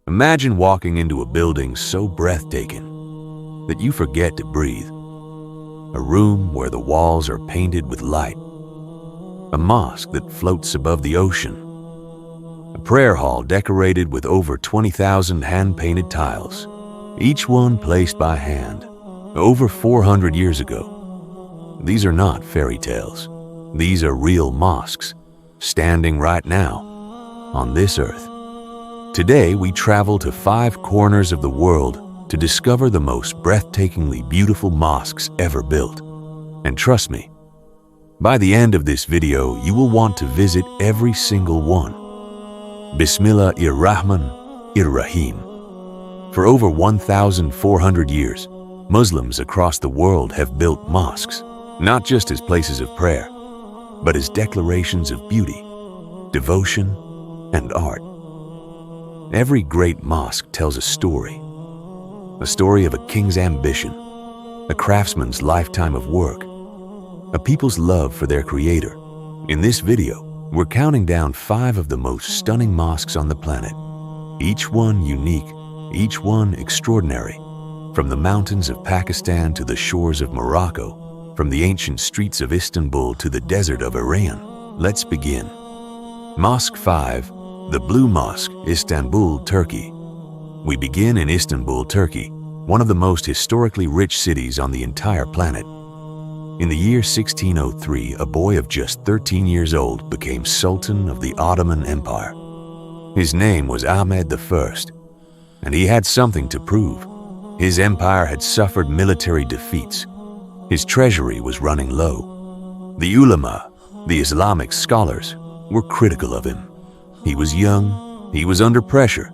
Imagine walking into a building so breathtaking that you forget to breathe. A room where the walls are painted with light. A mosque that floats above the ocean. A prayer hall decorated with over 20,000 hand-painted tiles, each one placed by hand, over 400 years ago. These are not fairy tales. These are real mosques, standing right now, on this earth. Today, we travel to 5 corners of the world to discover the most breathtakingly beautiful mosques ever built. And trust me, by the end of this video, you will want to visit every single one. Bismillahir-Rahman-Ir-Rahim. For over 1,400 years, Muslims across the world have built mosques, not just as places of prayer, but as declarations of beauty, devotion, and art. Every great mosque tells a story of a king's ambition, a craftsman's lifetime of work, a people's love for their creator. In this video, we're counting down 5 of the most stunning mosques on the planet, each one unique, each one extraordinary. From the mountains of Pakistan to the shores of Morocco, from the ancient streets of Istanbul to the desert of Iran, let's begin. Mosque 5, the Blue Mosque, Istanbul, Turkey. We begin in Istanbul, Turkey, one of the most historically rich cities on the entire planet. In the year 1603, a boy of just 13 years old became Sultan of the Ottoman Empire. His name was Ahmed I, and he had something to prove. His empire had suffered military defeats. His treasury was running low. The ulama, the Islamic scholars, were critical of him. He was young, he was under pressure,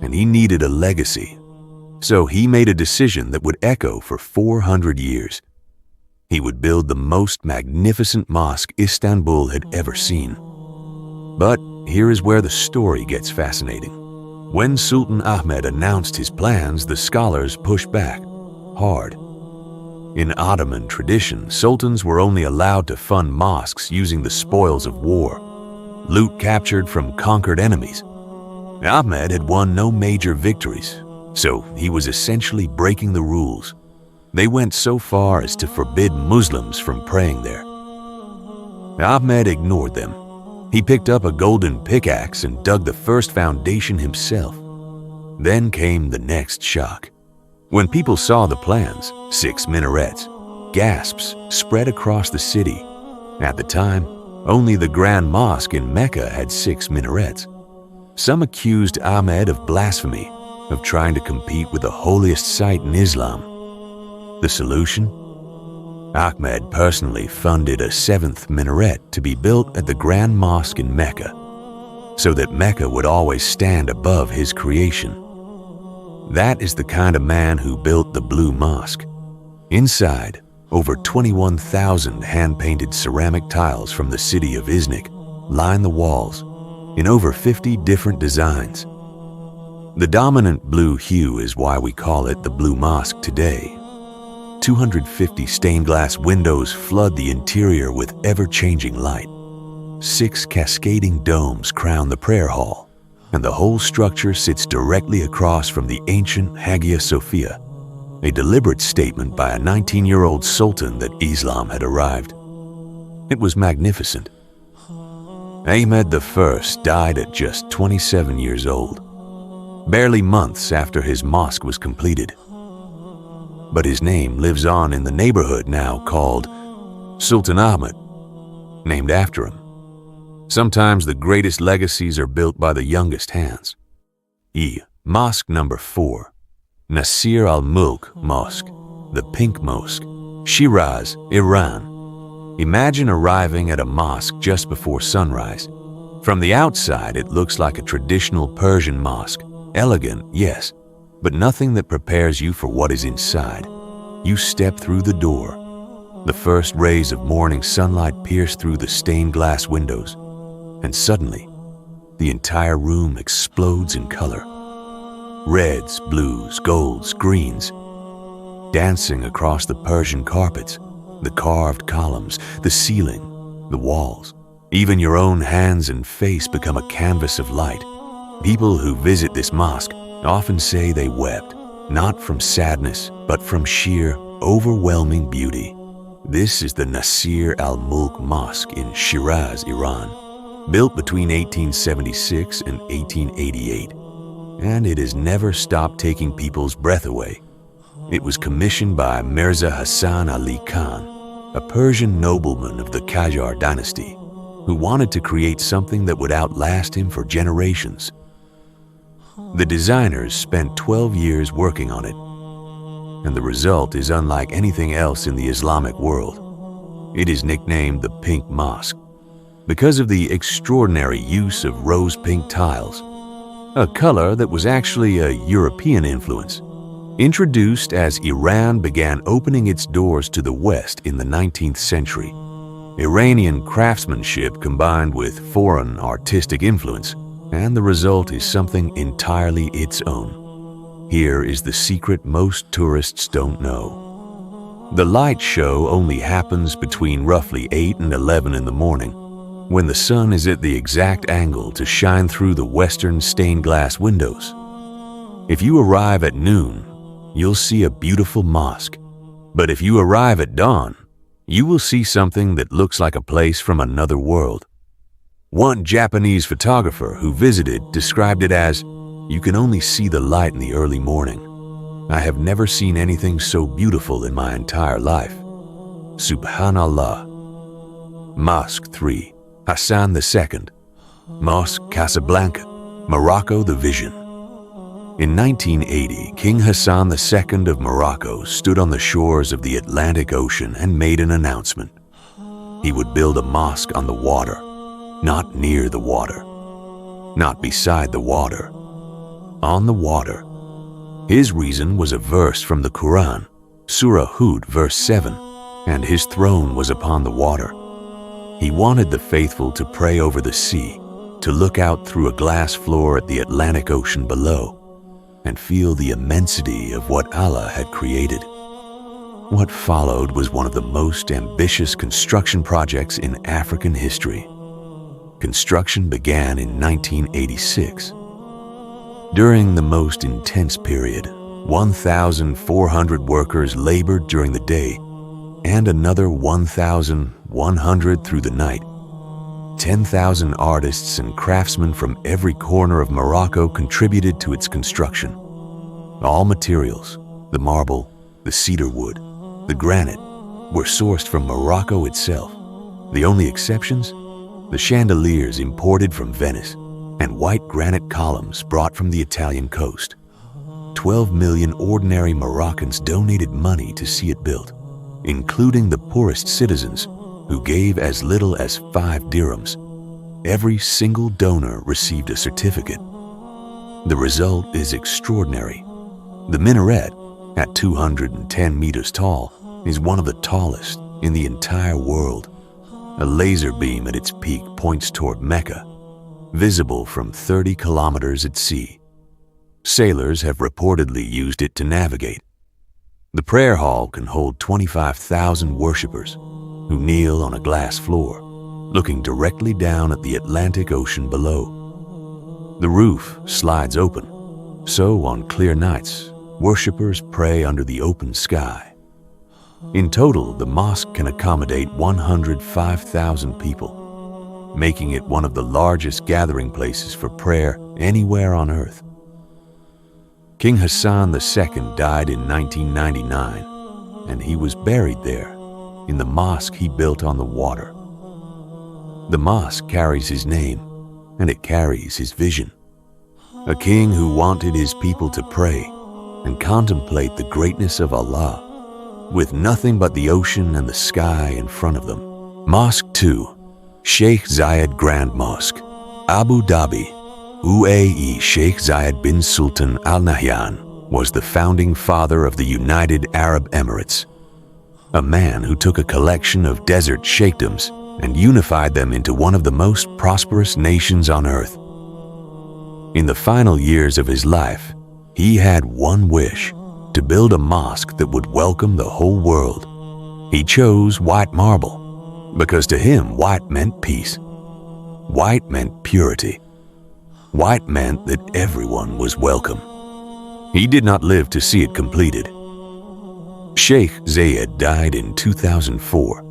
and he needed a legacy. So he made a decision that would echo for 400 years. He would build the most magnificent mosque Istanbul had ever seen. But here is where the story gets fascinating. When Sultan Ahmed announced his plans, the scholars pushed back hard. In Ottoman tradition, sultans were only allowed to fund mosques using the spoils of war, loot captured from conquered enemies. Ahmed had won no major victories, so he was essentially breaking the rules. They went so far as to forbid Muslims from praying there. Ahmed ignored them. He picked up a golden pickaxe and dug the first foundation himself. Then came the next shock. When people saw the plans, 6 minarets, gasps spread across the city. At the time, only the Grand Mosque in Mecca had 6 minarets. Some accused Ahmed of blasphemy, of trying to compete with the holiest site in Islam. The solution? Ahmed personally funded a 7th minaret to be built at the Grand Mosque in Mecca, so that Mecca would always stand above his creation. That is the kind of man who built the Blue Mosque. Inside, over 21,000 hand-painted ceramic tiles from the city of Iznik line the walls in over 50 different designs. The dominant blue hue is why we call it the Blue Mosque today. 250 stained glass windows flood the interior with ever-changing light. 6 cascading domes crown the prayer hall, and the whole structure sits directly across from the ancient Hagia Sophia, a deliberate statement by a 19-year-old sultan that Islam had arrived. It was magnificent. Ahmed I died at just 27 years old, barely months after his mosque was completed. But his name lives on in the neighborhood now called Sultan Ahmed, named after him. Sometimes the greatest legacies are built by the youngest hands. Mosque number 4, Nasir Al-Mulk Mosque, the Pink Mosque, Shiraz, Iran. Imagine arriving at a mosque just before sunrise. From the outside, it looks like a traditional Persian mosque. Elegant, yes, but nothing that prepares you for what is inside. You step through the door. The first rays of morning sunlight pierce through the stained glass windows, and suddenly, the entire room explodes in color. Reds, blues, golds, greens, dancing across the Persian carpets, the carved columns, the ceiling, the walls. Even your own hands and face become a canvas of light. People who visit this mosque often say they wept, not from sadness, but from sheer, overwhelming beauty. This is the Nasir Al-Mulk Mosque in Shiraz, Iran, built between 1876 and 1888, and it has never stopped taking people's breath away. It was commissioned by Mirza Hassan Ali Khan, a Persian nobleman of the Qajar dynasty, who wanted to create something that would outlast him for generations. The designers spent 12 years working on it, and the result is unlike anything else in the Islamic world. It is nicknamed the Pink Mosque because of the extraordinary use of rose-pink tiles, a color that was actually a European influence, introduced as Iran began opening its doors to the West in the 19th century. Iranian craftsmanship combined with foreign artistic influence, and the result is something entirely its own. Here is the secret most tourists don't know. The light show only happens between roughly 8 and 11 in the morning, when the sun is at the exact angle to shine through the western stained glass windows. If you arrive at noon, you'll see a beautiful mosque, but if you arrive at dawn, you will see something that looks like a place from another world. One Japanese photographer who visited described it as, "You can only see the light in the early morning. I have never seen anything so beautiful in my entire life. Subhanallah." Mosque 3, Hassan II, Mosque Casablanca, Morocco, the vision. In 1980, King Hassan II of Morocco stood on the shores of the Atlantic Ocean and made an announcement. He would build a mosque on the water, not near the water, not beside the water, on the water. His reason was a verse from the Quran, Surah Hud, verse 7, and his throne was upon the water. He wanted the faithful to pray over the sea, to look out through a glass floor at the Atlantic Ocean below, and feel the immensity of what Allah had created. What followed was one of the most ambitious construction projects in African history. Construction began in 1986. During the most intense period, 1,400 workers labored during the day and another 1,100 through the night. 10,000 artists and craftsmen from every corner of Morocco contributed to its construction. All materials, the marble, the cedar wood, the granite, were sourced from Morocco itself. The only exceptions? The chandeliers imported from Venice and white granite columns brought from the Italian coast. 12 million ordinary Moroccans donated money to see it built, including the poorest citizens who gave as little as 5 dirhams. Every single donor received a certificate. The result is extraordinary. The minaret, at 210 meters tall, is one of the tallest in the entire world. A laser beam at its peak points toward Mecca, visible from 30 kilometers at sea. Sailors have reportedly used it to navigate. The prayer hall can hold 25,000 worshippers who kneel on a glass floor, looking directly down at the Atlantic Ocean below. The roof slides open, so on clear nights, worshippers pray under the open sky. In total, the mosque can accommodate 105,000 people, making it one of the largest gathering places for prayer anywhere on earth. King Hassan II died in 1999, and he was buried there, in the mosque he built on the water. The mosque carries his name, and it carries his vision. A king who wanted his people to pray and contemplate the greatness of Allah, with nothing but the ocean and the sky in front of them. Mosque 2, Sheikh Zayed Grand Mosque, Abu Dhabi, UAE. Sheikh Zayed bin Sultan Al Nahyan was the founding father of the United Arab Emirates, a man who took a collection of desert sheikdoms and unified them into one of the most prosperous nations on earth. In the final years of his life, he had one wish: to build a mosque that would welcome the whole world. He chose white marble because to him white meant peace. White meant purity. White meant that everyone was welcome. He did not live to see it completed. Sheikh Zayed died in 2004.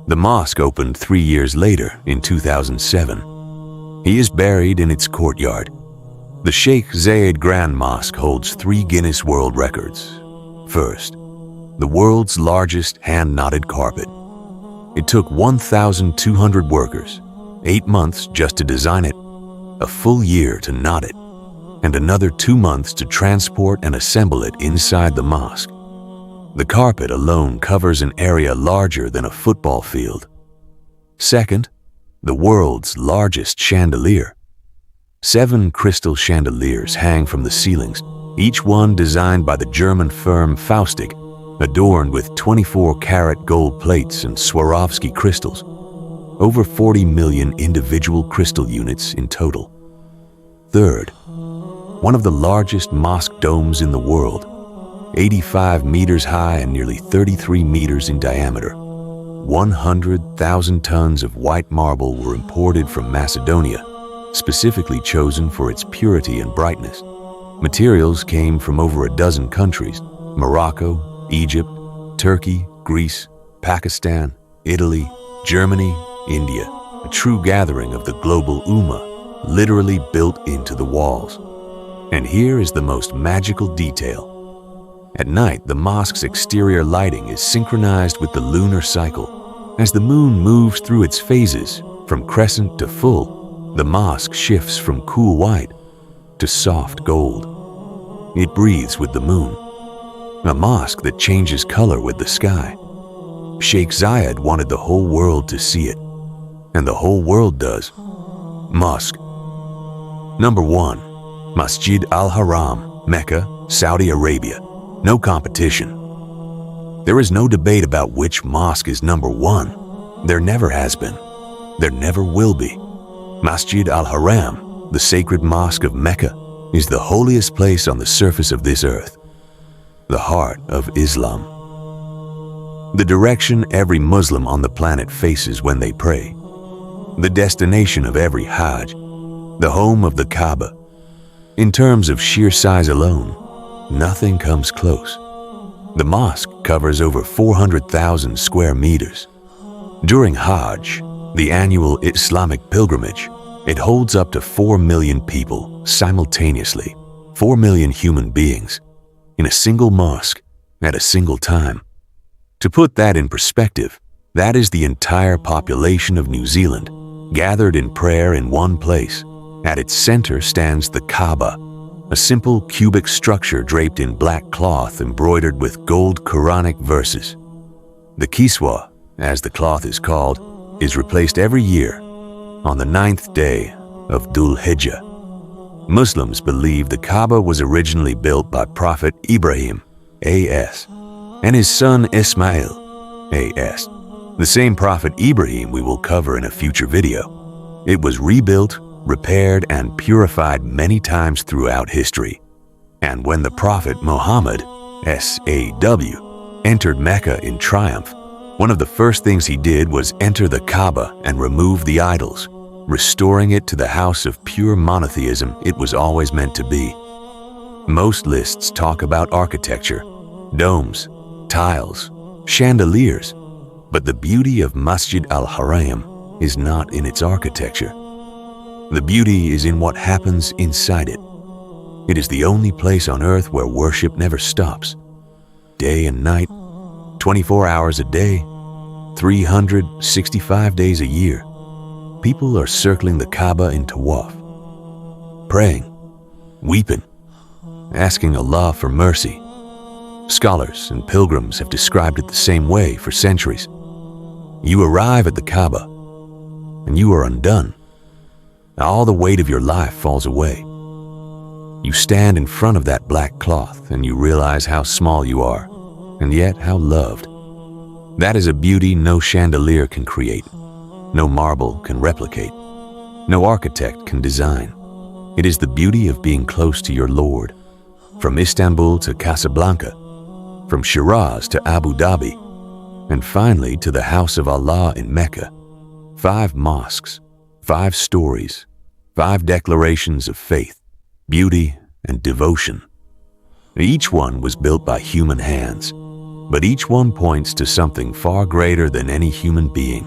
The mosque opened 3 years later in 2007. He is buried in its courtyard. The Sheikh Zayed Grand Mosque holds 3 Guinness World Records. First, the world's largest hand-knotted carpet. It took 1,200 workers, 8 months just to design it, a full year to knot it, and another 2 months to transport and assemble it inside the mosque. The carpet alone covers an area larger than a football field. Second, the world's largest chandelier. 7 crystal chandeliers hang from the ceilings, each one designed by the German firm Faustig, adorned with 24-karat gold plates and Swarovski crystals. Over 40 million individual crystal units in total. Third, one of the largest mosque domes in the world, 85 meters high and nearly 33 meters in diameter. 100,000 tons of white marble were imported from Macedonia, specifically chosen for its purity and brightness. Materials came from over a dozen countries: Morocco, Egypt, Turkey, Greece, Pakistan, Italy, Germany, India. A true gathering of the global Ummah, literally built into the walls. And here is the most magical detail. At night, the mosque's exterior lighting is synchronized with the lunar cycle. As the moon moves through its phases, from crescent to full, the mosque shifts from cool white to soft gold. It breathes with the moon, a mosque that changes color with the sky. Sheikh Zayed wanted the whole world to see it, and the whole world does. Mosque. Number 1. Masjid Al-Haram, Mecca, Saudi Arabia. No competition. There is no debate about which mosque is number 1. There never has been. There never will be. Masjid Al-Haram, the sacred mosque of Mecca, is the holiest place on the surface of this earth, the heart of Islam. The direction every Muslim on the planet faces when they pray, the destination of every Hajj, the home of the Kaaba. In terms of sheer size alone, nothing comes close. The mosque covers over 400,000 square meters. During Hajj, the annual Islamic pilgrimage, it holds up to 4 million people simultaneously, 4 million human beings, in a single mosque at a single time. To put that in perspective, that is the entire population of New Zealand, gathered in prayer in one place. At its center stands the Kaaba, a simple cubic structure draped in black cloth embroidered with gold Quranic verses. The Kiswa, as the cloth is called, is replaced every year on the 9th day of Dhul Hijjah. Muslims believe the Kaaba was originally built by Prophet Ibrahim, A.S., and his son Ismail, A.S., the same Prophet Ibrahim we will cover in a future video. It was rebuilt, repaired, and purified many times throughout history. And when the Prophet Muhammad, S.A.W., entered Mecca in triumph, one of the first things he did was enter the Kaaba and remove the idols, restoring it to the house of pure monotheism it was always meant to be. Most lists talk about architecture, domes, tiles, chandeliers, but the beauty of Masjid Al-Haram is not in its architecture. The beauty is in what happens inside it. It is the only place on earth where worship never stops. Day and night, 24 hours a day, 365 days a year, people are circling the Kaaba in tawaf, praying, weeping, asking Allah for mercy. Scholars and pilgrims have described it the same way for centuries. You arrive at the Kaaba, and you are undone. All the weight of your life falls away. You stand in front of that black cloth and you realize how small you are, and yet how loved. That is a beauty no chandelier can create, no marble can replicate, no architect can design. It is the beauty of being close to your Lord. From Istanbul to Casablanca, from Shiraz to Abu Dhabi, and finally to the house of Allah in Mecca. 5 mosques, 5 stories, 5 declarations of faith, beauty, and devotion. Each one was built by human hands, but each one points to something far greater than any human being.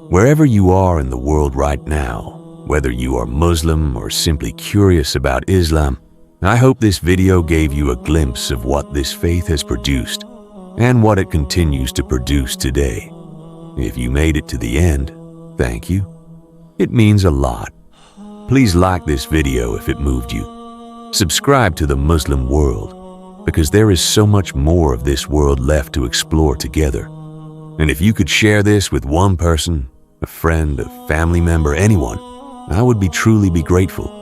Wherever you are in the world right now, whether you are Muslim or simply curious about Islam, I hope this video gave you a glimpse of what this faith has produced and what it continues to produce today. If you made it to the end, thank you. It means a lot. Please like this video if it moved you. Subscribe to the Muslim World, because there is so much more of this world left to explore together. And if you could share this with one person, a friend, a family member, anyone, I would truly be grateful.